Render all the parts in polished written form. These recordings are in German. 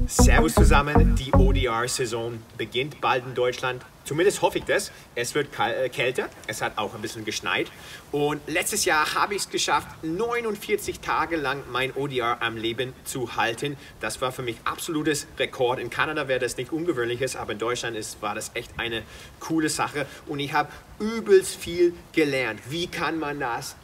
Servus zusammen, die ODR-Saison beginnt bald in Deutschland. Zumindest hoffe ich das. Es wird kälter, es hat auch ein bisschen geschneit. Und letztes Jahr habe ich es geschafft, 49 Tage lang mein ODR am Leben zu halten. Das war für mich absolutes Rekord. In Kanada wäre das nicht ungewöhnliches, aber in Deutschland war das echt eine coole Sache. Und ich habe übelst viel gelernt. Wie kann man es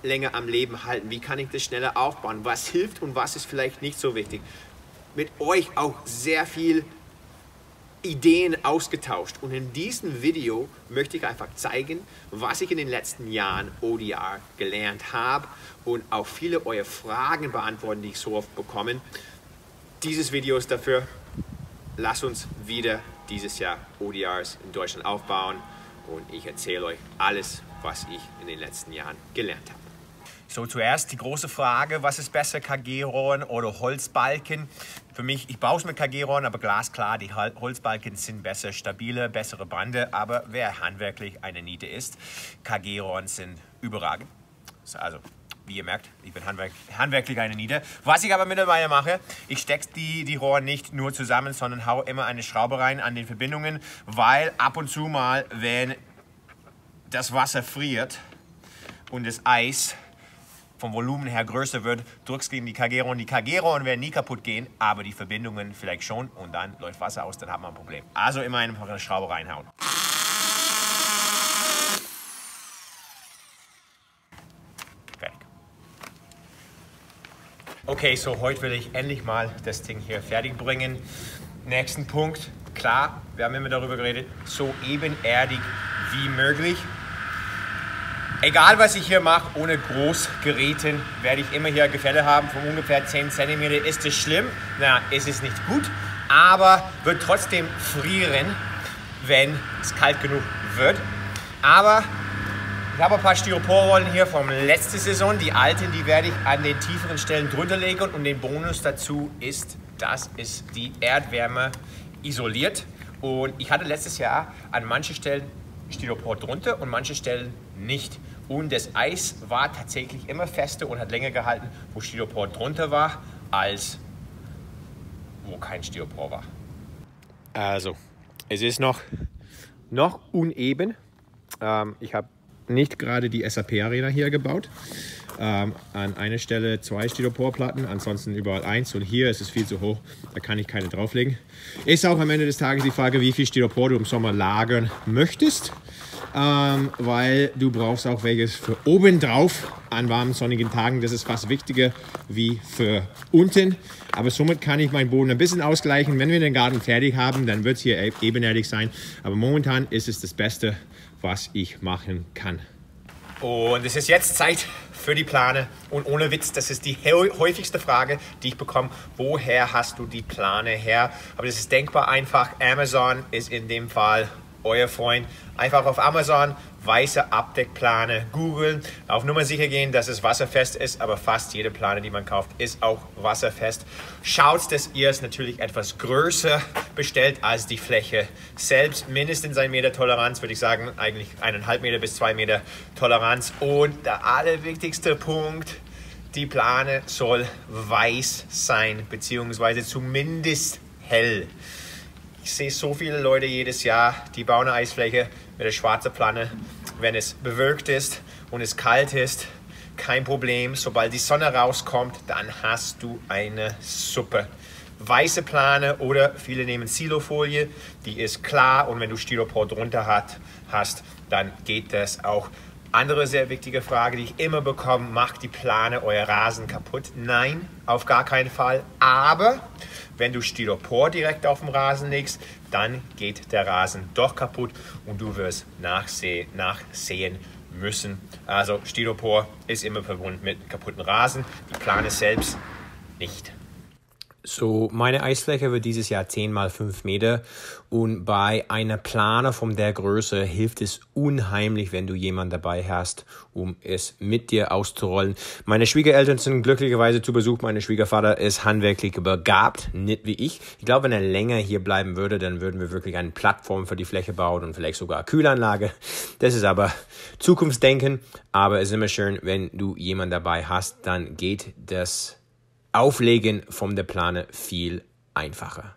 länger am Leben halten? Wie kann ich das schneller aufbauen? Was hilft und was ist vielleicht nicht so wichtig? Mit euch auch sehr viel Ideen ausgetauscht, und in diesem Video möchte ich einfach zeigen, was ich in den letzten Jahren ODR gelernt habe und auch viele eurer Fragen beantworten, die ich so oft bekomme. Dieses Video ist dafür. Lasst uns wieder dieses Jahr ODRs in Deutschland aufbauen und ich erzähle euch alles, was ich in den letzten Jahren gelernt habe. So, zuerst die große Frage, was ist besser, KG-Rohren oder Holzbalken? Für mich, ich baue es mit KG-Rohren, aber glasklar, die Holzbalken sind besser, stabiler, bessere Bande, aber wer handwerklich eine Niete ist, KG-Rohren sind überragend. Also, wie ihr merkt, ich bin handwerklich eine Niete. Was ich aber mittlerweile mache, ich stecke die Rohren nicht nur zusammen, sondern haue immer eine Schraube rein an den Verbindungen, weil ab und zu mal, wenn das Wasser friert und das Eis vom Volumen her größer wird, drückst gegen die KG-Rohren. Die KG-Rohren werden nie kaputt gehen, aber die Verbindungen vielleicht schon, und dann läuft Wasser aus, dann hat man ein Problem. Also immer einfach eine Schraube reinhauen. Fertig. Okay, so heute will ich endlich mal das Ding hier fertig bringen. Nächsten Punkt, klar, wir haben immer darüber geredet, so ebenerdig wie möglich. Egal was ich hier mache, ohne Großgeräten, werde ich immer hier Gefälle haben von ungefähr 10 cm. Ist das schlimm? Na, es ist nicht gut, aber wird trotzdem frieren, wenn es kalt genug wird. Aber ich habe ein paar Styroporrollen hier vom letzten Saison. Die alten, die werde ich an den tieferen Stellen drunter legen, und den Bonus dazu ist, dass es die Erdwärme isoliert. Und ich hatte letztes Jahr an manchen Stellen Styropor drunter und manche Stellen nicht. Und das Eis war tatsächlich immer fester und hat länger gehalten, wo Styropor drunter war, als wo kein Styropor war. Also, es ist noch uneben. Ich habe nicht gerade die SAP-Arena hier gebaut. An einer Stelle 2 Styroporplatten, ansonsten überall 1, und hier ist es viel zu hoch, da kann ich keine drauflegen. Ist auch am Ende des Tages die Frage, wie viel Styropor du im Sommer lagern möchtest, weil du brauchst auch welches für oben drauf an warmen sonnigen Tagen. Das ist fast wichtiger wie für unten, aber somit kann ich meinen Boden ein bisschen ausgleichen. Wenn wir den Garten fertig haben, dann wird es hier ebenerdig sein, aber momentan ist es das Beste, was ich machen kann. Und es ist jetzt Zeit für die Plane, und ohne Witz, das ist die häufigste Frage, die ich bekomme: Woher hast du die Plane her? Aber das ist denkbar einfach. Amazon ist in dem Fall euer Freund. Einfach auf Amazon weiße Abdeckplane googeln, auf Nummer sicher gehen, dass es wasserfest ist, aber fast jede Plane, die man kauft, ist auch wasserfest. Schaut, dass ihr es natürlich etwas größer bestellt als die Fläche selbst. Mindestens 1 Meter Toleranz, würde ich sagen, eigentlich 1,5 Meter bis 2 Meter Toleranz. Und der allerwichtigste Punkt: die Plane soll weiß sein, beziehungsweise zumindest hell. Ich sehe so viele Leute jedes Jahr, die bauen eine Eisfläche mit einer schwarzen Plane. Wenn es bewölkt ist und es kalt ist, kein Problem. Sobald die Sonne rauskommt, dann hast du eine Suppe. Weiße Plane, oder viele nehmen Silofolie, die ist klar, und wenn du Styropor drunter hast, dann geht das auch. Andere sehr wichtige Frage, die ich immer bekomme: Macht die Plane euer Rasen kaputt? Nein, auf gar keinen Fall. Aber wenn du Styropor direkt auf dem Rasen legst, dann geht der Rasen doch kaputt und du wirst nachsehen müssen. Also Styropor ist immer verbunden mit kaputten Rasen, die Plane selbst nicht. So, meine Eisfläche wird dieses Jahr 10 mal 5 Meter, und bei einer Plane von der Größe hilft es unheimlich, wenn du jemanden dabei hast, um es mit dir auszurollen. Meine Schwiegereltern sind glücklicherweise zu Besuch. Mein Schwiegervater ist handwerklich begabt, nicht wie ich. Ich glaube, wenn er länger hier bleiben würde, dann würden wir wirklich eine Plattform für die Fläche bauen und vielleicht sogar eine Kühlanlage. Das ist aber Zukunftsdenken, aber es ist immer schön, wenn du jemanden dabei hast, dann geht das Auflegen von der Plane viel einfacher.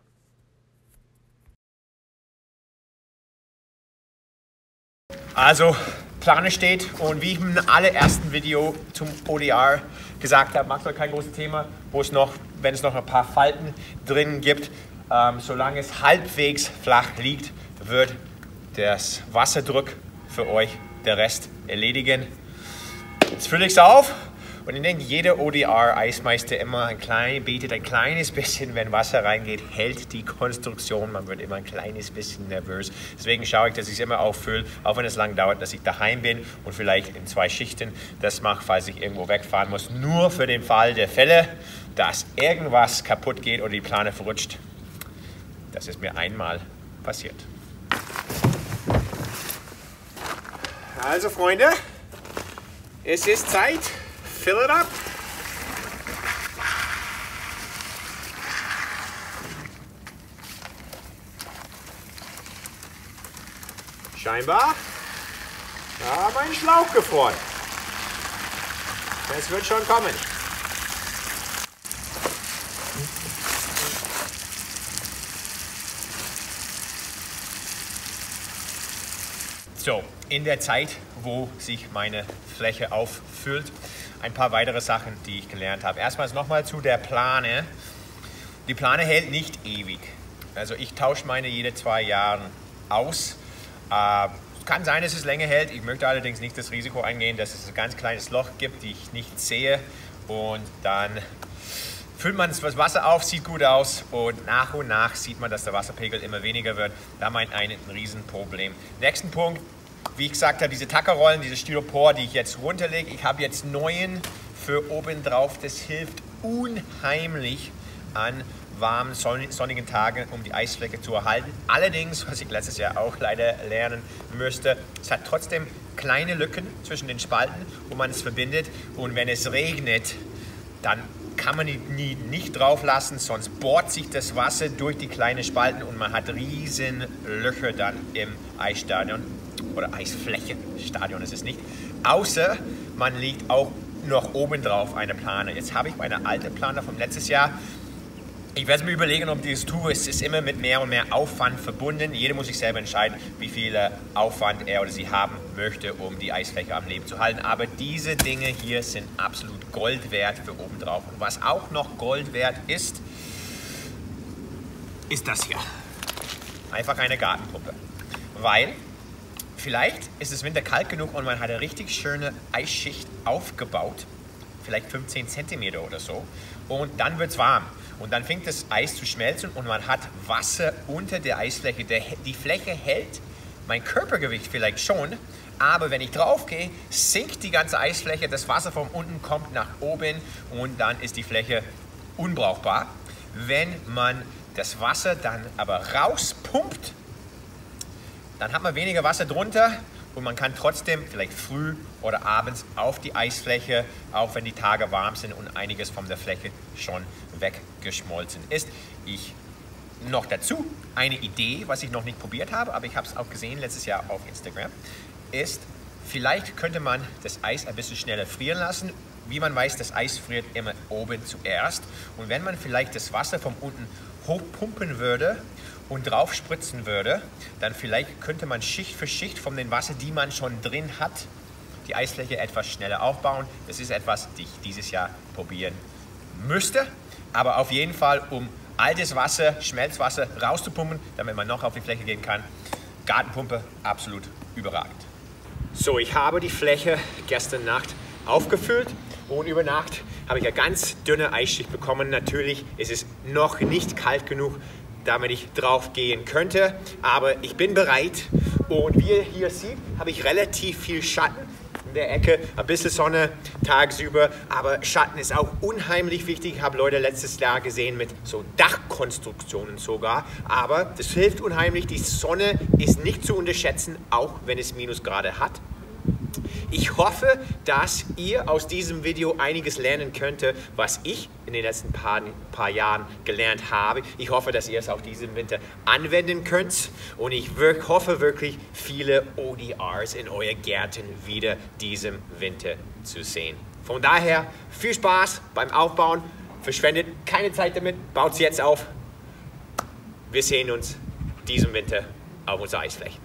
Also, Plane steht und wie ich im allerersten Video zum ODR gesagt habe, macht euch kein großes Thema, wo es noch, wenn es noch ein paar Falten drin gibt, solange es halbwegs flach liegt, wird das Wasserdruck für euch der Rest erledigen. Jetzt fülle ich es auf und ich denke, jeder ODR-Eismeister immer betet ein kleines bisschen, wenn Wasser reingeht, hält die Konstruktion, man wird immer ein kleines bisschen nervös. Deswegen schaue ich, dass ich es immer auffülle, auch wenn es lang dauert, dass ich daheim bin und vielleicht in 2 Schichten das mache, falls ich irgendwo wegfahren muss. Nur für den Fall der Fälle, dass irgendwas kaputt geht oder die Plane verrutscht. Das ist mir einmal passiert. Also Freunde, es ist Zeit. Fill it up. Scheinbar haben einen Schlauch gefroren. Das wird schon kommen. So, in der Zeit, wo sich meine Fläche auffüllt, ein paar weitere Sachen, die ich gelernt habe. Erstmals nochmal zu der Plane. Die Plane hält nicht ewig. Also ich tausche meine jede 2 Jahre aus. Kann sein, dass es länger hält. Ich möchte allerdings nicht das Risiko eingehen, dass es ein ganz kleines Loch gibt, die ich nicht sehe. Und dann füllt man das Wasser auf, sieht gut aus und nach sieht man, dass der Wasserpegel immer weniger wird. Da meint ein Riesenproblem. Nächsten Punkt, wie ich gesagt habe, diese Tackerrollen, diese Styropor, die ich jetzt runterlege. Ich habe jetzt neuen für oben drauf. Das hilft unheimlich an warmen, sonnigen Tagen, um die Eisfläche zu erhalten. Allerdings, was ich letztes Jahr auch leider lernen müsste, es hat trotzdem kleine Lücken zwischen den Spalten, wo man es verbindet. Und wenn es regnet, dann kann man die nicht drauf lassen, sonst bohrt sich das Wasser durch die kleinen Spalten und man hat riesen Löcher dann im Eisstadion oder Eisfläche. Stadion ist es nicht. Außer man legt auch noch oben drauf eine Plane. Jetzt habe ich meine alte Plane vom letztes Jahr. Ich werde mir überlegen, ob ich das tue. Es ist immer mit mehr und mehr Aufwand verbunden. Jeder muss sich selber entscheiden, wie viel Aufwand er oder sie haben möchte, um die Eisfläche am Leben zu halten. Aber diese Dinge hier sind absolut Gold wert für oben drauf. Und was auch noch Gold wert ist, ist das hier. Einfach eine Gartenpumpe. Weil vielleicht ist es Winter kalt genug und man hat eine richtig schöne Eisschicht aufgebaut. Vielleicht 15 cm oder so. Und dann wird es warm. Und dann fängt das Eis zu schmelzen und man hat Wasser unter der Eisfläche. Die Fläche hält mein Körpergewicht vielleicht schon, aber wenn ich drauf gehe, sinkt die ganze Eisfläche, das Wasser von unten kommt nach oben und dann ist die Fläche unbrauchbar. Wenn man das Wasser dann aber rauspumpt, dann hat man weniger Wasser drunter und man kann trotzdem vielleicht früh oder abends auf die Eisfläche, auch wenn die Tage warm sind und einiges von der Fläche schon weggeschmolzen ist. Noch dazu eine Idee, was ich noch nicht probiert habe, aber ich habe es auch gesehen letztes Jahr auf Instagram, ist, vielleicht könnte man das Eis ein bisschen schneller frieren lassen. Wie man weiß, das Eis friert immer oben zuerst. Und wenn man vielleicht das Wasser von unten hochpumpen würde und drauf spritzen würde, dann vielleicht könnte man Schicht für Schicht von dem Wasser, die man schon drin hat, die Eisfläche etwas schneller aufbauen. Das ist etwas, das ich dieses Jahr probieren müsste. Aber auf jeden Fall, um altes Wasser, Schmelzwasser rauszupumpen, damit man noch auf die Fläche gehen kann. Gartenpumpe, absolut überragend. So, ich habe die Fläche gestern Nacht aufgefüllt und über Nacht habe ich eine ganz dünne Eisschicht bekommen. Natürlich ist es noch nicht kalt genug, damit ich drauf gehen könnte, aber ich bin bereit und wie ihr hier seht, habe ich relativ viel Schatten in der Ecke, ein bisschen Sonne tagsüber, aber Schatten ist auch unheimlich wichtig. Ich habe Leute letztes Jahr gesehen mit so Dachkonstruktionen sogar, aber das hilft unheimlich. Die Sonne ist nicht zu unterschätzen, auch wenn es Minusgrade hat. Ich hoffe, dass ihr aus diesem Video einiges lernen könnt, was ich in den letzten paar Jahren gelernt habe. Ich hoffe, dass ihr es auch diesen Winter anwenden könnt und ich hoffe wirklich, viele ODRs in euren Gärten wieder diesem Winter zu sehen. Von daher viel Spaß beim Aufbauen, verschwendet keine Zeit damit, baut es jetzt auf wir sehen uns diesen Winter auf unserer Eisfläche.